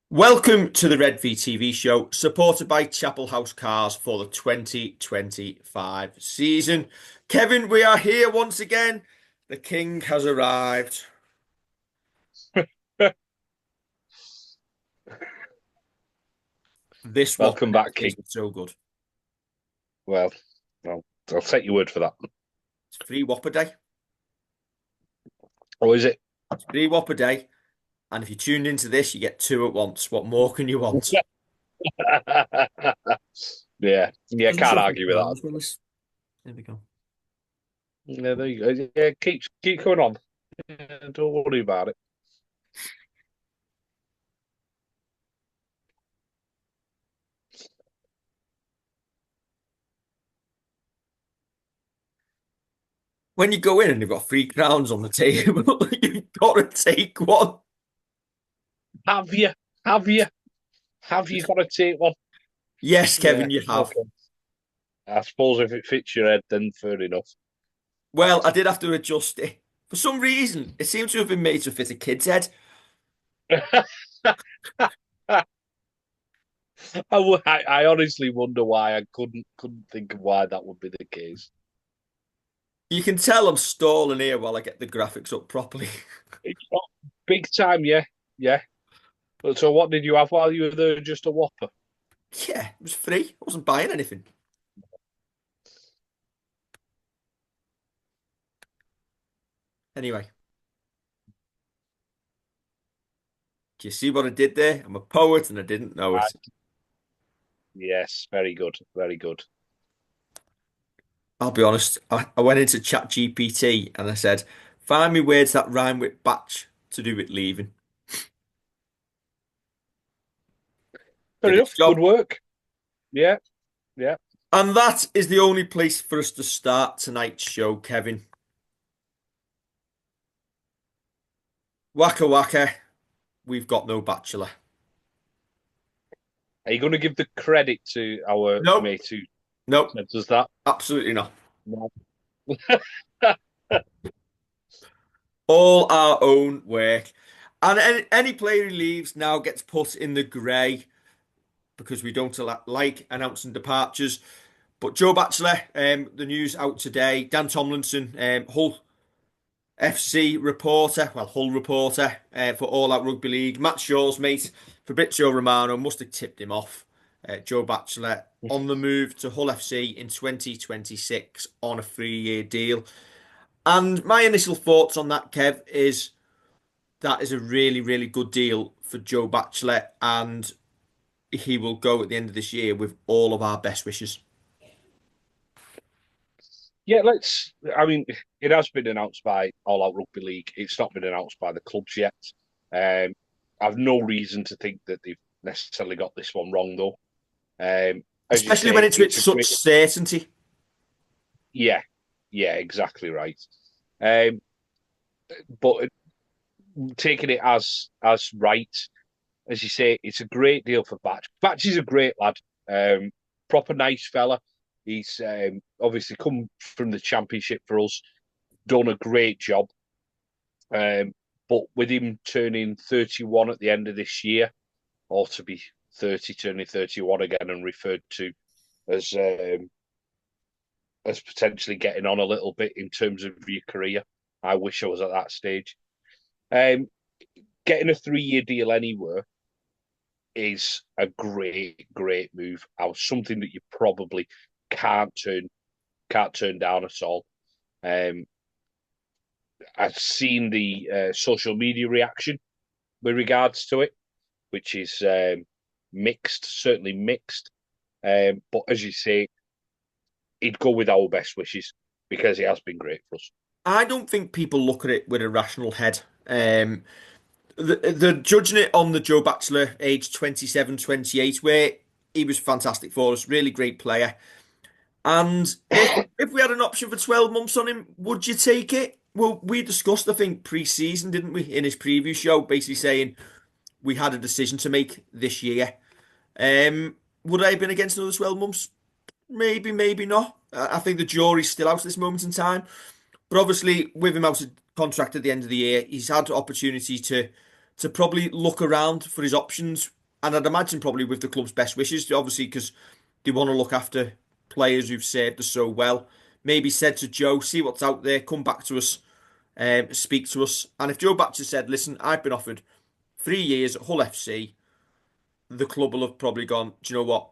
Welcome to the Redvee TV Show, supported by Chapel House Cars for the 2025 season. Kevin, we are here once again. The King has arrived. This Whopper Welcome back, King. is so good. Well, I'll take your word for that. It's free Whopper Day. Or is it? It's free Whopper Day. And if you tuned into this, you get two at once. What more can you want? Yeah, Doesn't can't show for argue with that. pounds, Willis. There we go. Yeah, there you go. Yeah, keep going on. Yeah, don't worry about it. When you go in and you've got 3 crowns on the table, you've got to take one. Have you? Have you? Have you got to take one? Yes, Yeah. Kevin, you have. Okay. I suppose if it fits your head, then fair enough. Well, I did have to adjust it. For some reason, it seems to have been made to fit a kid's head. I honestly wonder why I couldn't think of why that would be the case. You can tell I'm stalling here while I get the graphics up properly. It's not big time, yeah, yeah. But so, what did you have while you were there? Just a Whopper. Yeah, it was free. I wasn't buying anything. Anyway, do you see what I did there? I'm a poet and I didn't know it. Yes, very good, very good. I'll be honest. I went into Chat GPT and I said, find me words that rhyme with batch to do with leaving. Fair Did its enough. Good job. work. Yeah, yeah. And that is the only place for us to start tonight's show, Kevin. Waka waka, we've got no bachelor. Are you going to give the credit to our Nope, mate who nope, sent us that? absolutely not. No. All our own work. And any player who leaves now gets put in the grey because we don't like announcing departures. But Joe Batchelor, the news out today. Dan Tomlinson, Hull FC reporter, well, Hull reporter for All Out Rugby League. Matt Shaw's mate, Fabrizio Romano, must have tipped him off. Joe Batchelor on the move to Hull FC in 2026 on a 3-year deal. And my initial thoughts on that, Kev, is that is a really, really good deal for Joe Batchelor, and he will go at the end of this year with all of our best wishes. Yeah, I mean, it has been announced by All Out Rugby League. It's not been announced by the clubs yet. Um, I've no reason to think that they've necessarily got this one wrong, though. As you Especially when say, it's with it's a such great. certainty. Yeah, yeah, exactly right. Um, but taking it as right, as you say, it's a great deal for Batch. Batch is a great lad, proper nice fella. He's obviously come from the championship for us, done a great job. But with him turning 31 at the end of this year, or to be 30, turning 31 again, and referred to as um, as potentially getting on a little bit in terms of your career, I wish I was at that stage. Um, Getting a 3-year deal anywhere is a great move. Something that you probably can't turn down at all. Um, I've seen the social media reaction with regards to it, which is mixed, certainly mixed. But as you say, he'd go with our best wishes because he has been great for us. I don't think people look at it with a rational head. They're judging it on the Joe Batchelor, age 27, 28, where he was fantastic for us, really great player. And if we had an option for 12 months on him, would you take it? Well, we discussed, I think, pre-season, didn't we, in his preview show, basically saying we had a decision to make this year. Would I have been against another 12 months? Maybe, maybe not. I think the jury's still out at this moment in time. But obviously, with him out of contract at the end of the year, he's had opportunity to probably look around for his options And I'd imagine probably with the club's best wishes, obviously, because they want to look after players who've served us so well. Maybe said to Joe, see what's out there, come back to us, speak to us. And if Joe Batchelor said, listen, I've been offered 3 years at Hull FC, the club will have probably gone, do you know what?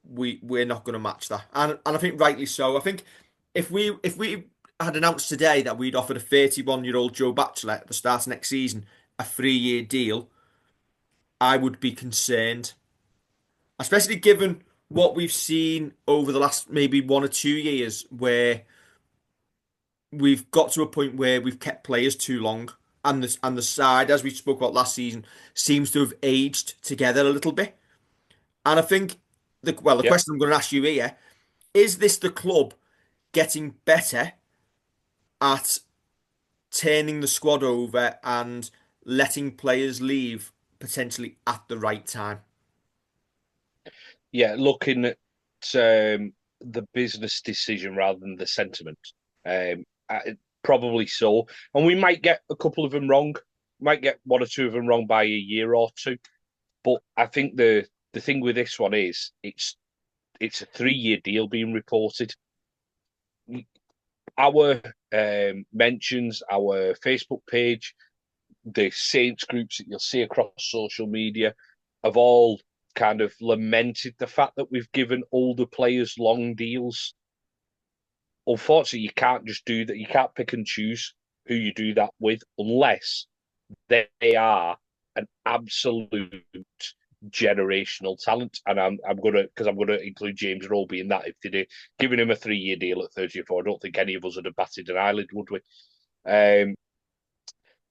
We're not going to match that. And I think rightly so. I think if we had announced today that we'd offered a 31-year-old Joe Batchelor at the start of next season a 3-year deal, I would be concerned, especially given what we've seen over the last maybe 1 or 2 years, where we've got to a point where we've kept players too long, and the side, as we spoke about last season, seems to have aged together a little bit. And I think the Yeah, question I'm going to ask you here is: this the club getting better at turning the squad over and letting players leave potentially at the right time? yeah. Looking at the business decision rather than the sentiment, probably so. And we might get a couple of them wrong. Might get one or two of them wrong by a year or two. But I think the thing with this one is it's a 3-year deal being reported. Our mentions, our Facebook page, the Saints groups that you'll see across social media have all kind of lamented the fact that we've given older players long deals. Unfortunately, you can't just do that. You can't pick and choose who you do that with unless they are an absolute generational talent. And I'm gonna include James Roby in that if they do. Giving him a 3-year deal at 34, I don't think any of us would have batted an eyelid, would we? Um,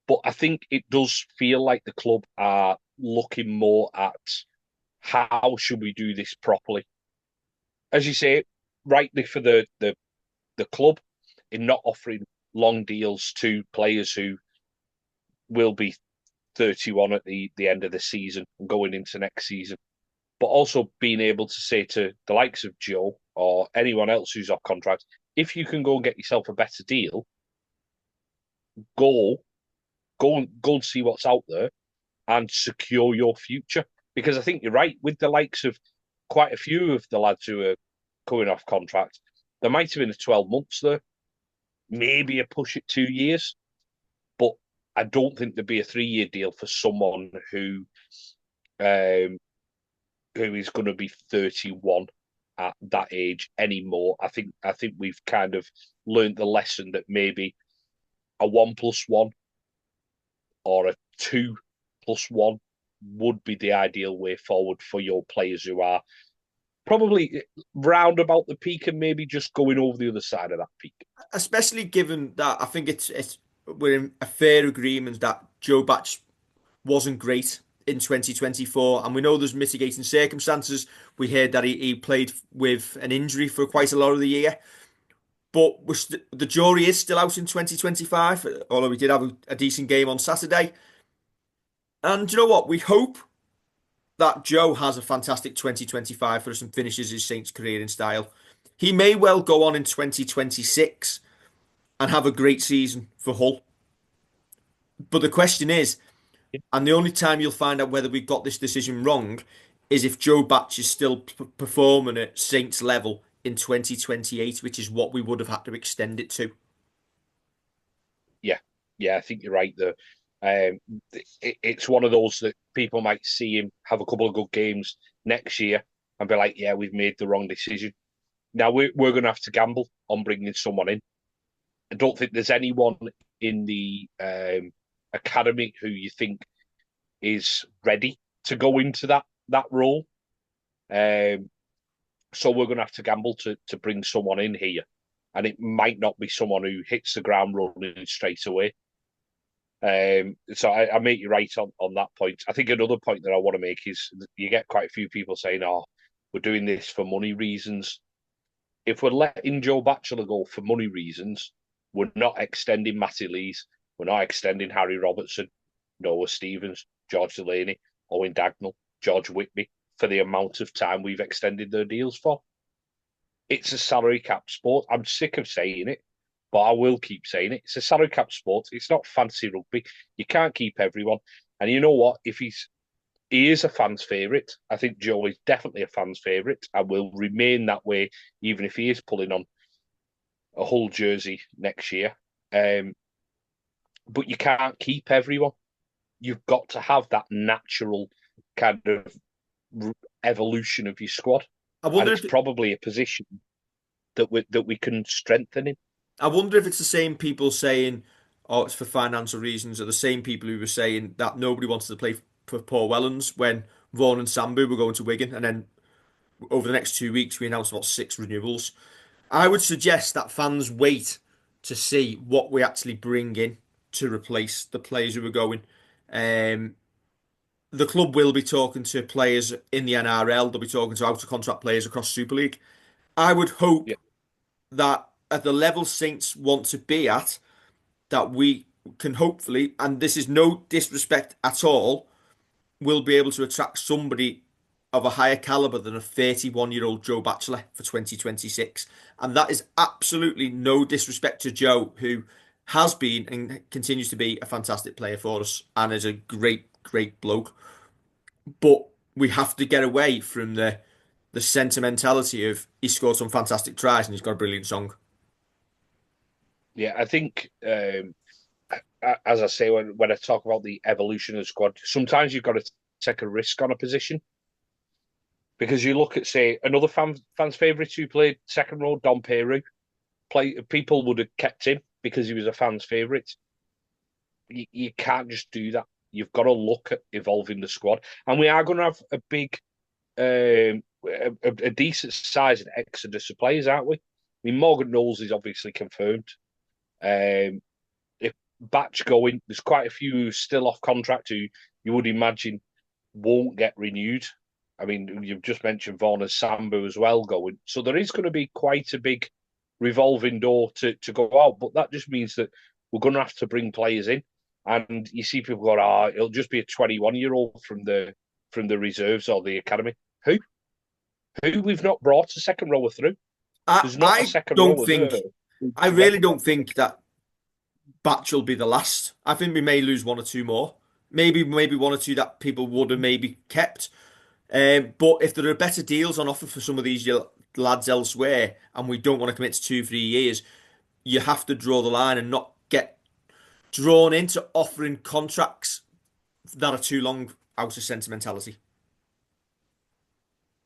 but I think it does feel like the club are looking more at how should we do this properly. As you say, rightly for the club in not offering long deals to players who will be 31 at the end of the season and going into next season, but also being able to say to the likes of Joe or anyone else who's off contract, if you can go and get yourself a better deal, go go and see what's out there and secure your future. Because I think you're right with the likes of quite a few of the lads who are coming off contract. There might have been a 12 months there, maybe a push at 2 years, but I don't think there'd be a 3-year deal for someone um, who is going to be 31 at that age anymore. I think we've kind of learned the lesson that maybe a 1+1 or a 2+1 would be the ideal way forward for your players who are probably round about the peak and maybe just going over the other side of that peak. Especially given that I think it's we're in a fair agreement that Joe Batch wasn't great in 2024, and we know there's mitigating circumstances. We heard that he played with an injury for quite a lot of the year, but the jury is still out in 2025, although we did have a decent game on Saturday. And you know what? We hope that Joe has a fantastic 2025 for us and finishes his Saints career in style. He may well go on in 2026 and have a great season for Hull. But the question is, and the only time you'll find out whether we got this decision wrong is if Joe Batch is still performing at Saints level in 2028, which is what we would have had to extend it to. Yeah, yeah, I think you're right there. Um, it's one of those that people might see him have a couple of good games next year and be like, "Yeah, we've made the wrong decision." Now we're going to have to gamble on bringing someone in. I don't think there's anyone in the academy who you think is ready to go into that role. Um, so we're going to have to gamble to bring someone in here, and it might not be someone who hits the ground running straight away. So I make you right on that point. I think another point that I want to make is that you get quite a few people saying, "Oh, we're doing this for money reasons." If we're letting Joe Batchelor go for money reasons, we're not extending Matty Lees, we're not extending Harry Robertson, Noah Stevens, George Delaney, Owen Dagnall, George Whitby for the amount of time we've extended their deals for. It's a salary cap sport. I'm sick of saying it, but I will keep saying it. It's a salary cap sport. It's not fancy rugby. You can't keep everyone. And you know what? he is a fan's favourite. I think Joe is definitely a fan's favourite and will remain that way, even if he is pulling on a Hull jersey next year. Um, but you can't keep everyone. You've got to have that natural kind of evolution of your squad, I and wonder it's if probably a position that we can strengthen in. I wonder if it's the same people saying, "Oh, it's for financial reasons," or the same people who were saying that nobody wanted to play for Paul Wellens when Vaughan and Sambu were going to Wigan, and then over the next 2 weeks we announced about 6 renewals. I would suggest that fans wait to see what we actually bring in to replace the players who are going. Um, the club will be talking to players in the NRL. They'll be talking to out of contract players across Super League. I would hope Yeah, that at the level Saints want to be at, that we can hopefully, and this is no disrespect at all, will be able to attract somebody of a higher caliber than a 31-year-old Joe Batchelor for 2026. And that is absolutely no disrespect to Joe, who has been and continues to be a fantastic player for us and is a great, great bloke. But we have to get away from the sentimentality of he scored some fantastic tries and he's got a brilliant song. yeah. I think, as I say, when I talk about the evolution of the squad, sometimes you've got to take a risk on a position because you look at, say, another fan's favourite who played second row, Dom Peru. People would have kept him because he was a fan's favourite. You can't just do that. You've got to look at evolving the squad, and we are going to have a big, a decent size and exodus of players, aren't we? I mean, Morgan Knowles is obviously confirmed. Um, if Batch going, there's quite a few still off contract who you would imagine won't get renewed. I mean, you've just mentioned Vaughan and Sambu as well going, so there is going to be quite a big revolving door to go out. But that just means that we're going to have to bring players in, and you see people go, "Ah, it'll just be a 21-year-old from the reserves or the academy." Who we've not brought a second rower through. There's not a I second don't rower there. think, I really don't think that Batch will be the last. I think we may lose one or two more. Maybe one or two that people would have maybe kept. But if there are better deals on offer for some of these lads elsewhere, and we don't want to commit to 2, 3 years, you have to draw the line and not get drawn into offering contracts that are too long out of sentimentality.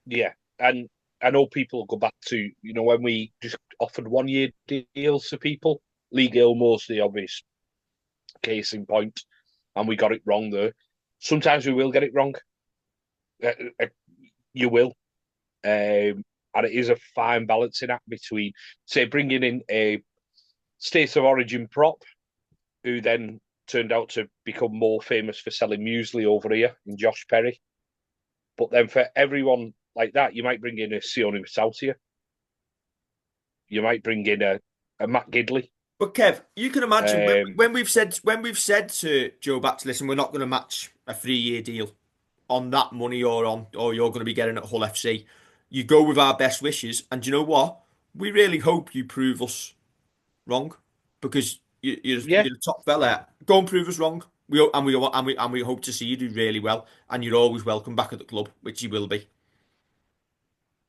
Yeah, and I know people go back to when we just offered 1 year deals to people. Lee Gilmore's the obvious case in point, and we got it wrong there. Sometimes we will get it wrong. Uh, uh, you will, and it is a fine balancing act between, say, bringing in a state of origin prop who then turned out to become more famous for selling muesli over here in Josh Perry. But then for everyone like that, you might bring in a Sione Masautia. You might bring in a Matt Gidley. But Kev, you can imagine Um, when we've said to Joe Batchelor, listen, we're not going to match a 3-year deal on that money or you're going to be getting at Hull FC. You go with our best wishes, and do you know what? We really hope you prove us wrong because yeah, you're the top fella. Go and prove us wrong. We hope to see you do really well, and you're always welcome back at the club, which you will be.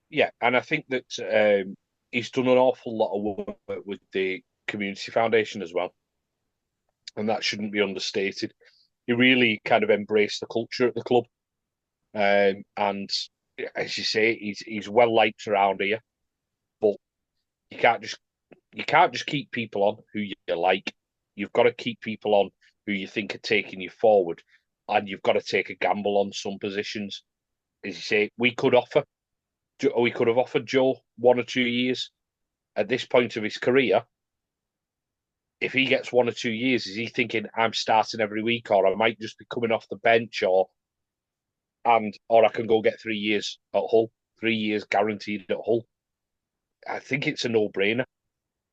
yeah, and I think that he's done an awful lot of work with the community foundation as well, and that shouldn't be understated. He really kind of embraced the culture at the club, and as you say, he's well liked around here. But you can't just you can't just keep people on who you like. You've got to keep people on who you think are taking you forward, and you've got to take a gamble on some positions. As you say, we could have offered Joe 1 or 2 years at this point of his career. If he gets 1 or 2 years, is he thinking I'm starting every week, or I might just be coming off the bench, or I can go get 3 years at Hull, 3 years guaranteed at Hull? I think it's a no-brainer.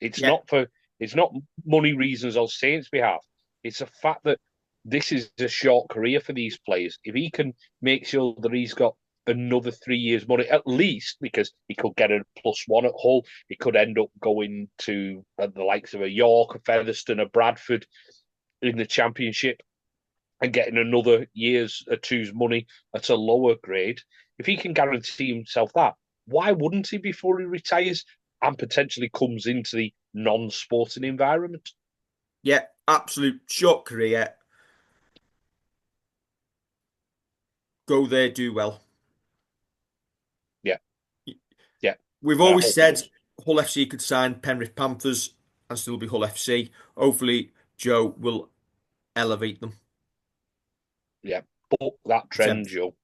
It's Yeah, not for it's not money reasons on Saints' behalf. It's a fact that this is a short career for these players. If he can make sure that he's got another 3 years money, at least, because he could get a +1 at Hull, he could end up going to the likes of a York, a Featherstone, a Bradford in the Championship. and getting another year's or two's money at a lower grade, if he can guarantee himself that, why wouldn't he before he retires and potentially comes into the non-sporting environment? Yeah, absolute short career. Go there, do well. Yeah, yeah, We've and I always hope he said does. Hull FC could sign Penrith Panthers and still be Hull FC. Hopefully, Joe will elevate them Yeah, but that to trend, 10th. Joe.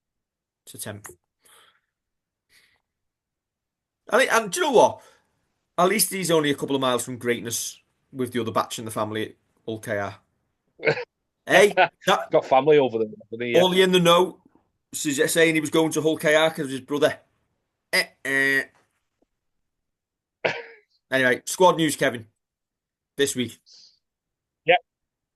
To 10th. And do you know what? At least he's only a couple of miles from greatness with the other batch in the family at Hull KR. Hey, that Got family over there, hasn't he? Yeah. only in the know saying he was going to Hull KR because of his brother. Eh. Anyway, squad news, Kevin, this week. Yeah,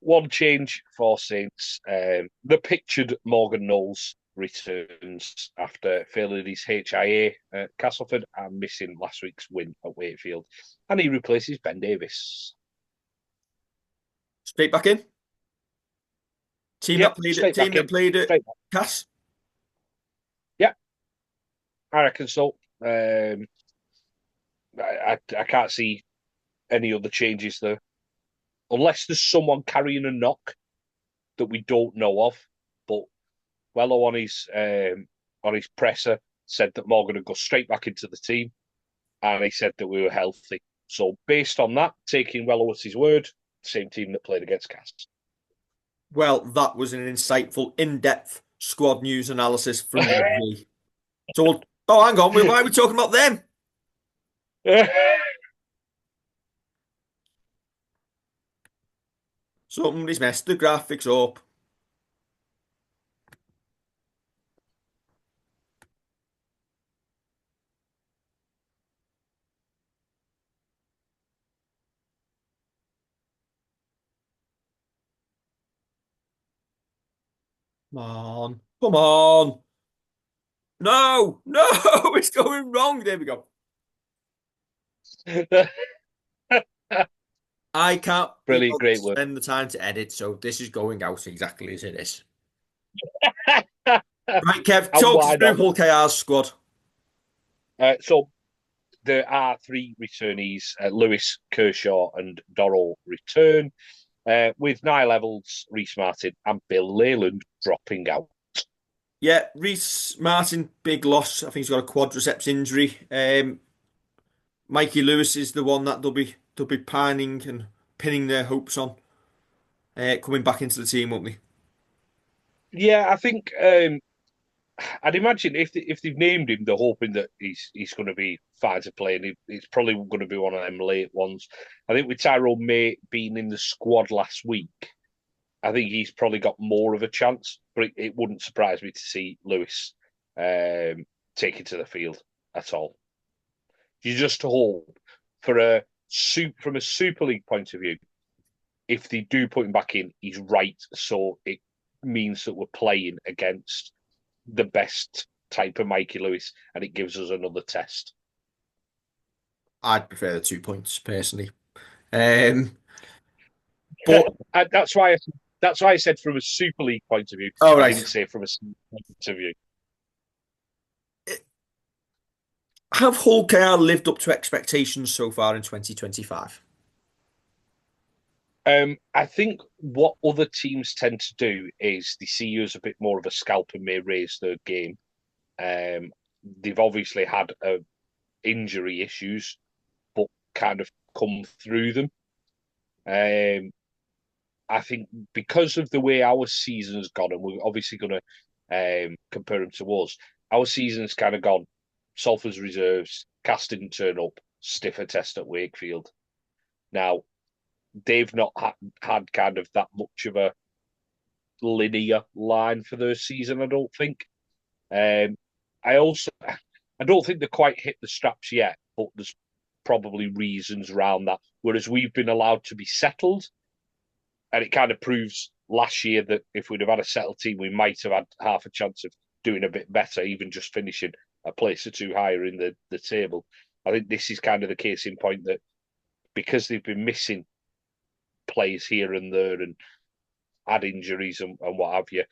one change for Saints. The pictured Morgan Knowles returns after failing his HIA at Castleford and missing last week's win at Wakefield. And he replaces Ben Davis. Straight back in. Team that Yep, played at straight team back that in. played at Straight back. Cass. Yeah, I reckon so. I can't see any other changes there. Unless there's someone carrying a knock that we don't know of. But Wello on his presser said that Morgan would go straight back into the team, and he said that we were healthy. So based on that, taking Wello at his word, same team that played against Cast. Well, that was an insightful, in-depth squad news analysis from Redvee. So, oh, hang on, why are we talking about them? Somebody's messed the graphics up. Come on, come on. No, it's going wrong. There we go. I can't be Brilliant, bothered to great work. spend the time to edit, so this is going out exactly as it is. Right, Kev, And talk us why through not? Hull KR's squad. So there are three returnees: Lewis, Kershaw, and Dorrell return, with Niall Evans, Reece Martin, and Bill Leyland dropping out. Yeah, Reece Martin, big loss. I think he's got a quadriceps injury. Mikey Lewis is the one that they'll be pining and pinning their hopes on coming back into the team, won't they? Yeah, I think I'd imagine if they've named him, they're hoping that he's going to be fine to play, and he's probably going to be one of them late ones. I think with Tyrone May being in the squad last week, I think he's probably got more of a chance. But it wouldn't surprise me to see Lewis take it to the field at all. You just hope for from a Super League point of view, if they do put him back in, he's right. So it means that we're playing against the best type of Mikey Lewis, and it gives us another test. I'd prefer the 2 points personally. Um, but And that's why I said from a Super League point of view. all I right, didn't say from a point of view. have Hull KR lived up to expectations so far in 2025? I think what other teams tend to do is they see you as a bit more of a scalp and may raise their game. Um, they've obviously had injury issues, but kind of come through them. Um, I think because of the way our season's gone, and we're obviously going to compare them to us, our season's kind of gone. Salford's reserves, Cass didn't turn up, stiffer test at Wakefield. Now, they've not had kind of that much of a linear line for their season, I don't think. Um, I don't think they quite hit the straps yet, but there's probably reasons around that. Whereas we've been allowed to be settled, and it kind of proves last year that if we'd have had a settled team, we might have had half a chance of doing a bit better, even just finishing a place or two higher in the table. I think this is kind of the case in point that because they've been missing players here and there, and had injuries and what have you,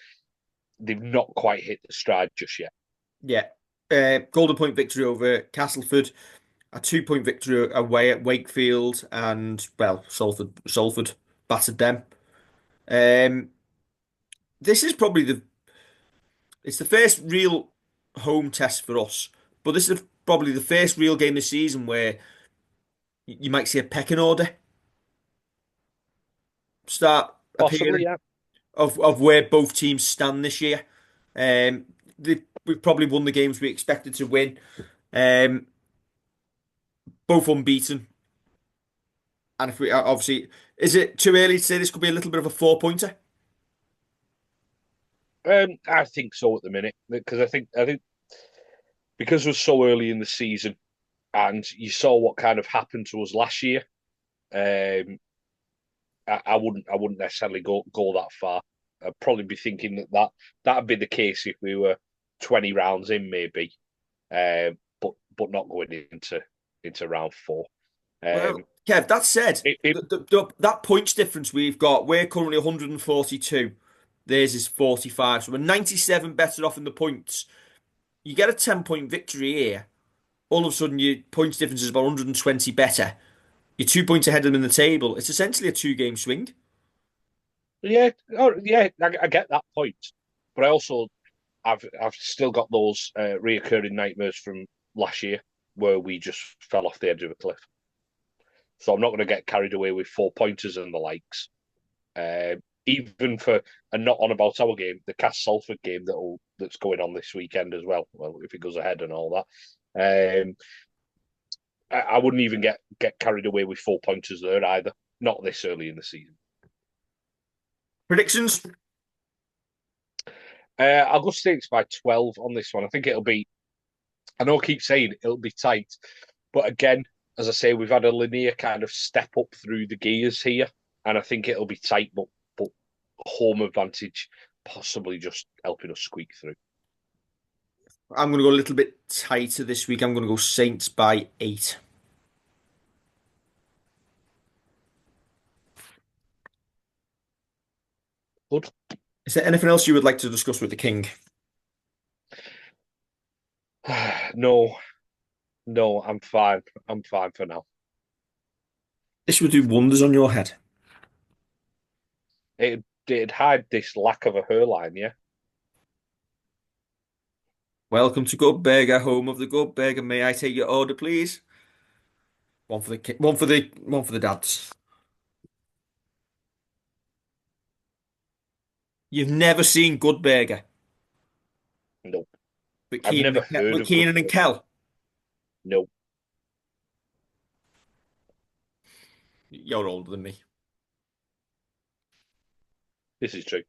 they've not quite hit the stride just yet. Yeah. Golden Point victory over Castleford, a 2 point victory away at Wakefield, and well, Salford battered them. Um, this is probably it's the first real home test for us, but this is probably the first real game this season where you might see a pecking order start Possibly, appearing yeah. of where both teams stand this year. Um, we've probably won the games we expected to win. Um, both unbeaten, and if we obviously, is it too early to say this could be a little bit of a 4 pointer? I think so at the minute because I think because we're so early in the season and you saw what kind of happened to us last year. Um, I wouldn't necessarily go that far. I'd probably be thinking that that'd be the case if we were 20 rounds in, maybe, but not going into round four. Well, Um, Kev, that said, it that points difference we've got, we're currently 142. Theirs is 45. So we're 97 better off in the points. You get a 10 point victory here. All of a sudden, your points difference is about 120 better. You're 2 points ahead of them in the table. It's essentially a two-game swing. Yeah, oh, yeah, I get that point, but I also I've still got those reoccurring nightmares from last year where we just fell off the edge of a cliff. So I'm not going to get carried away with 4 pointers and the likes. Even for and not on about our game, the Cast Salford game that's going on this weekend as well. Well, if it goes ahead and all that, I wouldn't even get carried away with 4 pointers there either. Not this early in the season. Predictions? I'll go Stakes by 12 on this one. I think it'll be. I know I keep saying it'll be tight, but again, as I say, we've had a linear kind of step up through the gears here, and I think it'll be tight, but home advantage possibly just helping us squeak through. I'm going to go a little bit tighter this week. I'm going to go Saints by 8. Good. Is there anything else you would like to discuss with the King? No, no, I'm fine. I'm fine for now. This would do wonders on your head. It'd hide this lack of a hairline, yeah. Welcome to Good Burger, home of the Good Burger. May I take your order, please? One for the dads. You've never seen Good Burger Nope. with I've Keenan never and heard of Good Keenan and Burger. Kel. Nope. You're older than me. This is true.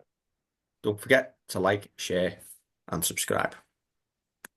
Don't forget to like, share, and subscribe.